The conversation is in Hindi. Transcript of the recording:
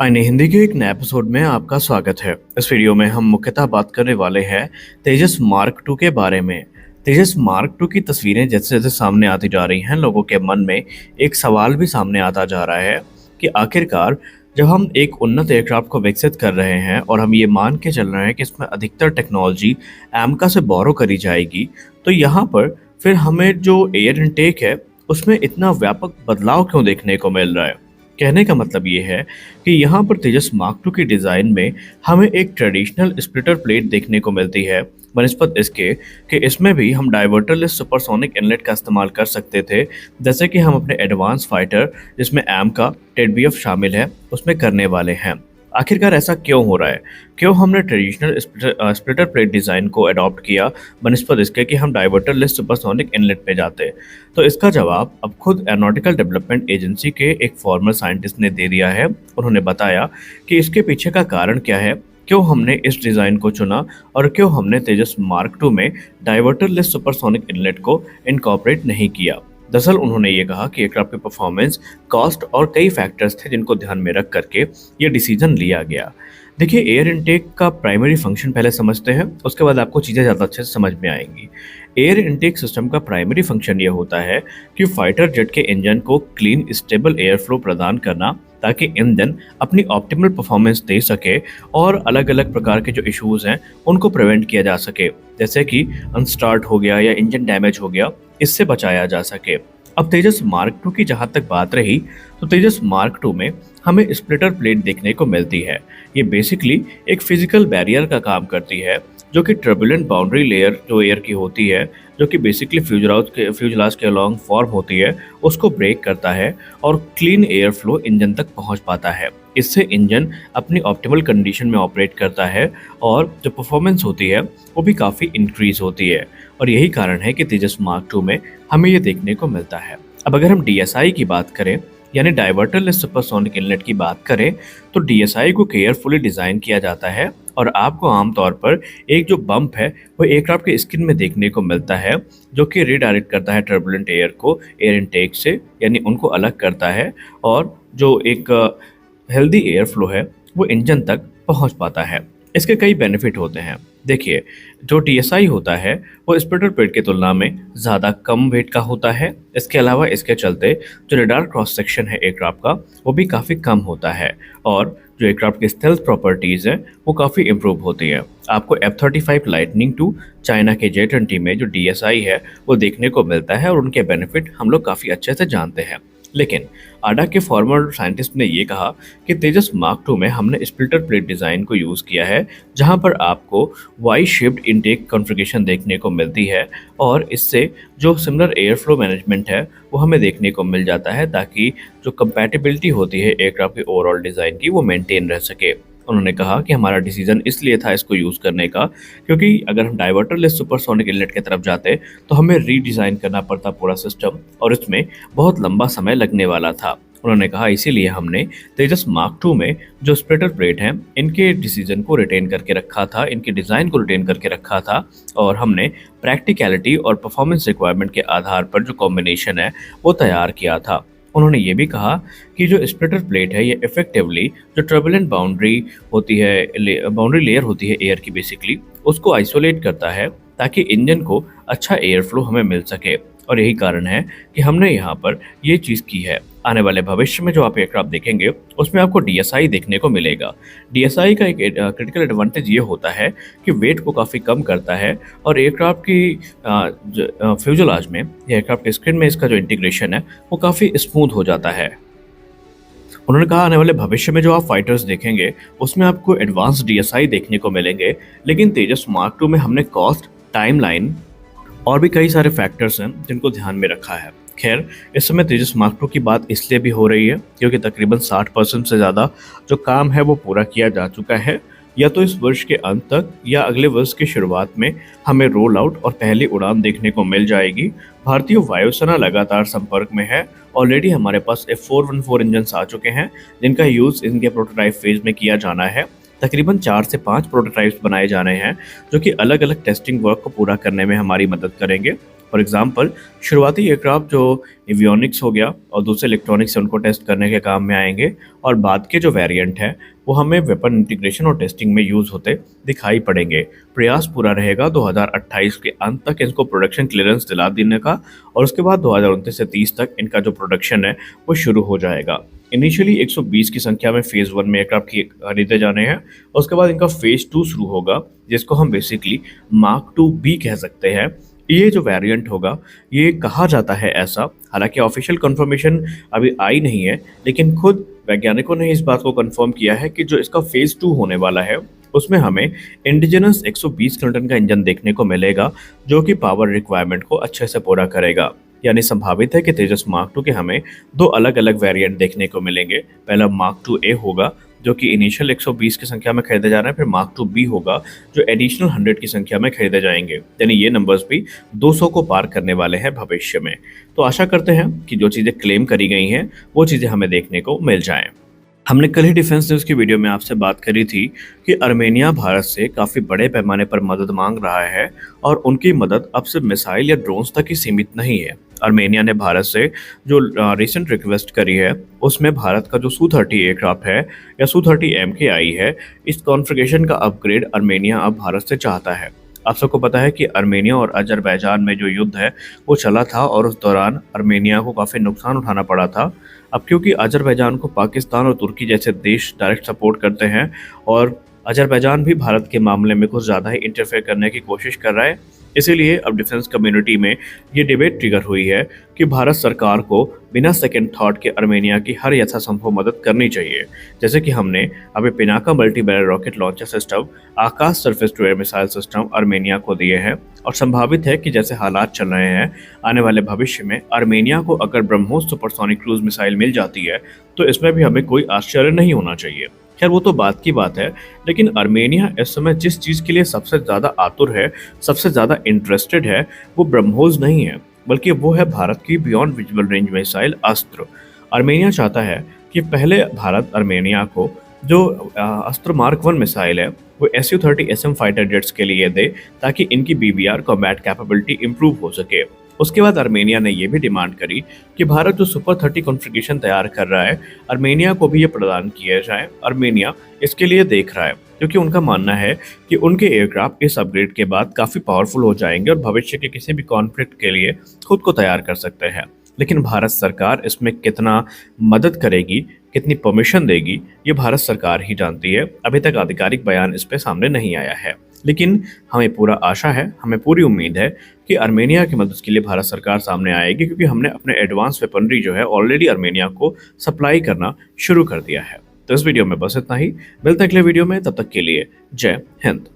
आईने हिंदी के एक नए एपिसोड में आपका स्वागत है। इस वीडियो में हम मुख्यतः बात करने वाले हैं तेजस मार्क टू के बारे में। तेजस मार्क टू की तस्वीरें जैसे जैसे सामने आती जा रही हैं, लोगों के मन में एक सवाल भी सामने आता जा रहा है कि आखिरकार जब हम एक उन्नत एयरक्राफ्ट को विकसित कर रहे हैं और हम ये मान के चल रहे हैं कि इसमें अधिकतर टेक्नोलॉजी एमका से बोरो करी जाएगी, तो यहाँ पर फिर हमें जो एयर इनटेक है उसमें इतना व्यापक बदलाव क्यों देखने को मिल रहा है। कहने का मतलब ये है कि यहाँ पर तेजस मार्क टू की डिज़ाइन में हमें एक ट्रेडिशनल स्प्लिटर प्लेट देखने को मिलती है, बनस्पत इसके कि इसमें भी हम डाइवर्टरलेस सुपरसोनिक इनलेट का इस्तेमाल कर सकते थे, जैसे कि हम अपने एडवांस फाइटर जिसमें एम का टेडबीएफ शामिल है उसमें करने वाले हैं। आखिरकार ऐसा क्यों हो रहा है? क्यों हमने ट्रेडिशनल स्प्लिटर प्लेट डिज़ाइन को अडॉप्ट किया बनस्पत इसके कि हम डाइवर्टरलेस सुपरसोनिक इनलेट पे जाते? तो इसका जवाब अब खुद एरोनॉटिकल डेवलपमेंट एजेंसी के एक फॉर्मर साइंटिस्ट ने दे दिया है। उन्होंने बताया कि इसके पीछे का कारण क्या है, क्यों हमने इस डिज़ाइन को चुना और क्यों हमने तेजस मार्क टू में डाइवर्टरलेस सुपरसोनिक इनलेट को इनकॉर्पोरेट नहीं किया। दरअसल उन्होंने ये कहा कि एयरक्राफ्ट की परफॉर्मेंस, कॉस्ट और कई फैक्टर्स थे जिनको ध्यान में रख करके ये डिसीजन लिया गया। देखिए, एयर इनटेक का प्राइमरी फंक्शन पहले समझते हैं, उसके बाद आपको चीज़ें ज़्यादा अच्छे से समझ में आएंगी। एयर इनटेक सिस्टम का प्राइमरी फंक्शन ये होता है कि फाइटर जेट के इंजन को क्लीन स्टेबल एयर फ्लो प्रदान करना, ताकि इंजन अपनी ऑप्टिमल परफॉर्मेंस दे सके और अलग अलग प्रकार के जो इश्यूज हैं उनको प्रिवेंट किया जा सके, जैसे कि अनस्टार्ट हो गया या इंजन डैमेज हो गया, इससे बचाया जा सके। अब तेजस मार्क टू की जहाँ तक बात रही, तो तेजस मार्क टू में हमें स्प्लिटर प्लेट देखने को मिलती है। ये बेसिकली एक फिजिकल बैरियर का काम करती है, जो कि टर्बुलेंट बाउंड्री लेयर जो एयर की होती है, जो कि बेसिकली फ्यूजलाज के अलॉन्ग फॉर्म होती है, उसको ब्रेक करता है और क्लीन एयर फ्लो इंजन तक पहुंच पाता है। इससे इंजन अपनी ऑप्टिमल कंडीशन में ऑपरेट करता है और जो परफॉर्मेंस होती है वो भी काफ़ी इंक्रीज होती है। और यही कारण है कि तेजस मार्क टू में हमें ये देखने को मिलता है। अब अगर हम डीएसआई की बात करें, यानी डाइवर्टरलेस सुपरसोनिक इनलेट की बात करें, तो डीएसआई को केयरफुली डिज़ाइन किया जाता है और आपको आमतौर पर एक जो बम्प है वो एयरक्राफ्ट के स्किन में देखने को मिलता है, जो कि रिडायरेक्ट करता है टर्बुलेंट एयर को एयर इनटेक से, यानी उनको अलग करता है और जो एक हेल्दी एयर फ्लो है वो इंजन तक पहुंच पाता है। इसके कई बेनिफिट होते हैं। देखिए, जो टीएसआई होता है वो स्प्लिटर प्लेट की तुलना में ज़्यादा कम वेट का होता है। इसके अलावा इसके चलते जो रडार क्रॉस सेक्शन है एयरक्राफ्ट का वो भी काफ़ी कम होता है और जो एयरक्राफ्ट की स्टेल्थ प्रॉपर्टीज़ हैं वो काफ़ी इंप्रूव होती है। आपको F-35 लाइटनिंग टू चाइना के J-20 में जो डीएसआई है वो देखने को मिलता है और उनके बेनिफिट हम लोग काफ़ी अच्छे से जानते हैं। लेकिन आडा के फॉर्मर साइंटिस्ट ने ये कहा कि तेजस मार्क टू में हमने स्प्लिटर प्लेट डिज़ाइन को यूज़ किया है, जहां पर आपको वाई शेप्ड इनटेक कॉन्फ़िगरेशन देखने को मिलती है और इससे जो सिमिलर एयर फ्लो मैनेजमेंट है वो हमें देखने को मिल जाता है, ताकि जो कंपैटिबिलिटी होती है एयरक्राफ्ट के ओवरऑल डिज़ाइन की वो मेंटेन रह सके। उन्होंने कहा कि हमारा डिसीजन इसलिए था इसको यूज़ करने का, क्योंकि अगर हम डाइवर्टरलेस सुपरसोनिक इनलेट की तरफ जाते तो हमें रीडिज़ाइन करना पड़ता पूरा सिस्टम और इसमें बहुत लंबा समय लगने वाला था। उन्होंने कहा इसीलिए हमने तेजस मार्क टू में जो स्प्लिटर प्लेट हैं इनके डिसीजन को रिटेन करके रखा था, इनके डिज़ाइन को रिटेन करके रखा था और हमने प्रैक्टिकलिटी और परफॉर्मेंस रिक्वायरमेंट के आधार पर जो कॉम्बिनेशन है वो तैयार किया था। उन्होंने ये भी कहा कि जो स्प्लिटर प्लेट है ये इफेक्टिवली जो टर्बुलेंट बाउंड्री लेयर होती है एयर की, बेसिकली उसको आइसोलेट करता है, ताकि इंजन को अच्छा एयर फ्लो हमें मिल सके। और यही कारण है कि हमने यहाँ पर ये चीज़ की है। आने वाले भविष्य में जो आप एयरक्राफ्ट देखेंगे उसमें आपको डीएसआई देखने को मिलेगा। डीएसआई का एक क्रिटिकल एडवांटेज ये होता है कि वेट को काफ़ी कम करता है और एयरक्राफ्ट की फ्यूजलाज में या एयरक्राफ्ट के स्क्रीन में इसका जो इंटीग्रेशन है वो काफ़ी स्मूथ हो जाता है। उन्होंने कहा आने वाले भविष्य में जो आप फाइटर्स देखेंगे उसमें आपको एडवांस डीएसआई देखने को मिलेंगे, लेकिन तेजस मार्क टू में हमने कॉस्ट, टाइमलाइन और भी कई सारे फैक्टर्स हैं जिनको ध्यान में रखा है। खैर, इस समय तेजस मार्क टू की बात इसलिए भी हो रही है क्योंकि तकरीबन 60% से ज़्यादा जो काम है वो पूरा किया जा चुका है। या तो इस वर्ष के अंत तक या अगले वर्ष की शुरुआत में हमें रोल आउट और पहली उड़ान देखने को मिल जाएगी। भारतीय वायुसेना लगातार संपर्क में है। ऑलरेडी हमारे पास F414 इंजन आ चुके हैं जिनका यूज़ इनके प्रोटोटाइप फेज में किया जाना है। तकरीबन 4 से 5 प्रोटोटाइप्स बनाए जाने हैं जो कि अलग अलग टेस्टिंग वर्क को पूरा करने में हमारी मदद करेंगे। फॉर एग्जाम्पल, शुरुआती एयरक्राफ्ट जो एवियोनिक्स हो गया और दूसरे इलेक्ट्रॉनिक्स से उनको टेस्ट करने के काम में आएंगे, और बाद के जो वेरिएंट है वो हमें वेपन इंटीग्रेशन और टेस्टिंग में यूज होते दिखाई पड़ेंगे। प्रयास पूरा रहेगा 2028 के अंत तक इनको प्रोडक्शन क्लियरेंस दिला देने का, और उसके बाद 2029 से 30 तक इनका जो प्रोडक्शन है वो शुरू हो जाएगा। इनिशियली 120 की संख्या में फेज 1 में एयरक्राफ्ट खरीदे जाने हैं, और उसके बाद इनका फेज 2 शुरू होगा, जिसको हम बेसिकली मार्क 2 बी कह सकते हैं। ये जो वेरिएंट होगा, ये कहा जाता है ऐसा, हालांकि ऑफिशियल कंफर्मेशन अभी आई नहीं है, लेकिन खुद वैज्ञानिकों ने इस बात को कंफर्म किया है कि जो इसका फेज 2 होने वाला है उसमें हमें इंडिजिनस 120 किलोटन का इंजन देखने को मिलेगा, जो कि पावर रिक्वायरमेंट को अच्छे से पूरा करेगा। यानी संभावित है कि तेजस मार्क 2 के हमें दो अलग अलग वेरिएंट देखने को मिलेंगे। पहला मार्क 2A होगा, जो कि इनिशियल 120 की संख्या में खरीदे जा रहे हैं, फिर मार्क 2B होगा जो एडिशनल 100 की संख्या में खरीदे जाएंगे। यानी ये नंबर्स भी 200 को पार करने वाले हैं भविष्य में। तो आशा करते हैं कि जो चीज़ें क्लेम करी गई हैं वो चीज़ें हमें देखने को मिल जाएं। हमने कल ही डिफेंस न्यूज़ की वीडियो में आपसे बात करी थी कि अर्मेनिया भारत से काफ़ी बड़े पैमाने पर मदद मांग रहा है, और उनकी मदद अब सिर्फ मिसाइल या ड्रोन्स तक ही सीमित नहीं है। अर्मेनिया ने भारत से जो रिसेंट रिक्वेस्ट करी है उसमें भारत का जो Su-30 एयरक्राफ्ट है या Su-30 MKI है, इस कॉन्फ़िगरेशन का अपग्रेड अर्मेनिया अब भारत से चाहता है। आप सबको पता है कि अर्मेनिया और अजरबैजान में जो युद्ध है वो चला था, और उस दौरान अर्मेनिया को काफ़ी नुकसान उठाना पड़ा था। अब क्योंकि अजरबैजान को पाकिस्तान और तुर्की जैसे देश डायरेक्ट सपोर्ट करते हैं, और अजरबैजान भी भारत के मामले में कुछ ज़्यादा ही इंटरफेयर करने की कोशिश कर रहा है, इसीलिए अब डिफेंस कम्युनिटी में ये डिबेट ट्रिगर हुई है कि भारत सरकार को बिना सेकेंड थॉट के अर्मेनिया की हर यथासंभव मदद करनी चाहिए। जैसे कि हमने अभी Pinaka multi barrel rocket launcher system, Akash surface to air missile system Armenia को दिए हैं, और संभावित है कि जैसे हालात चल रहे हैं आने वाले भविष्य में अर्मेनिया को अगर ब्रह्मोस सुपरसोनिक क्रूज मिसाइल मिल जाती है तो इसमें भी हमें कोई आश्चर्य नहीं होना चाहिए। खैर वो तो बात की बात है, लेकिन अर्मेनिया इस समय जिस चीज़ के लिए सबसे ज़्यादा आतुर है, सबसे ज़्यादा इंटरेस्टेड है, वो ब्रह्मोस नहीं है, बल्कि वो है भारत की बियॉन्ड विजिबल रेंज मिसाइल अस्त्र। अर्मेनिया चाहता है कि पहले भारत अर्मेनिया को जो अस्त्र मार्क 1 मिसाइल है वो Su-30 SM फाइटर जेट्स के लिए दे, ताकि इनकी BBR कॉम्बैट कैपेबिलिटी इंप्रूव हो सके। उसके बाद अर्मेनिया ने यह भी डिमांड करी कि भारत जो Su-30 कॉन्फ़िगरेशन तैयार कर रहा है, अर्मेनिया को भी ये प्रदान किया जाए। अर्मेनिया इसके लिए देख रहा है, क्योंकि उनका मानना है कि उनके एयरक्राफ्ट इस अपग्रेड के बाद काफ़ी पावरफुल हो जाएंगे और भविष्य के किसी भी कॉन्फ्लिक्ट के लिए खुद को तैयार कर सकते हैं। लेकिन भारत सरकार इसमें कितना मदद करेगी, कितनी परमिशन देगी, ये भारत सरकार ही जानती है। अभी तक आधिकारिक बयान इस पे सामने नहीं आया है, लेकिन हमें पूरा आशा है, हमें पूरी उम्मीद है कि अर्मेनिया की मदद के लिए भारत सरकार सामने आएगी, क्योंकि हमने अपने एडवांस वेपनरी जो है ऑलरेडी अर्मेनिया को सप्लाई करना शुरू कर दिया है। तो इस वीडियो में बस इतना ही, मिलते हैं अगले वीडियो में, तब तक के लिए जय हिंद।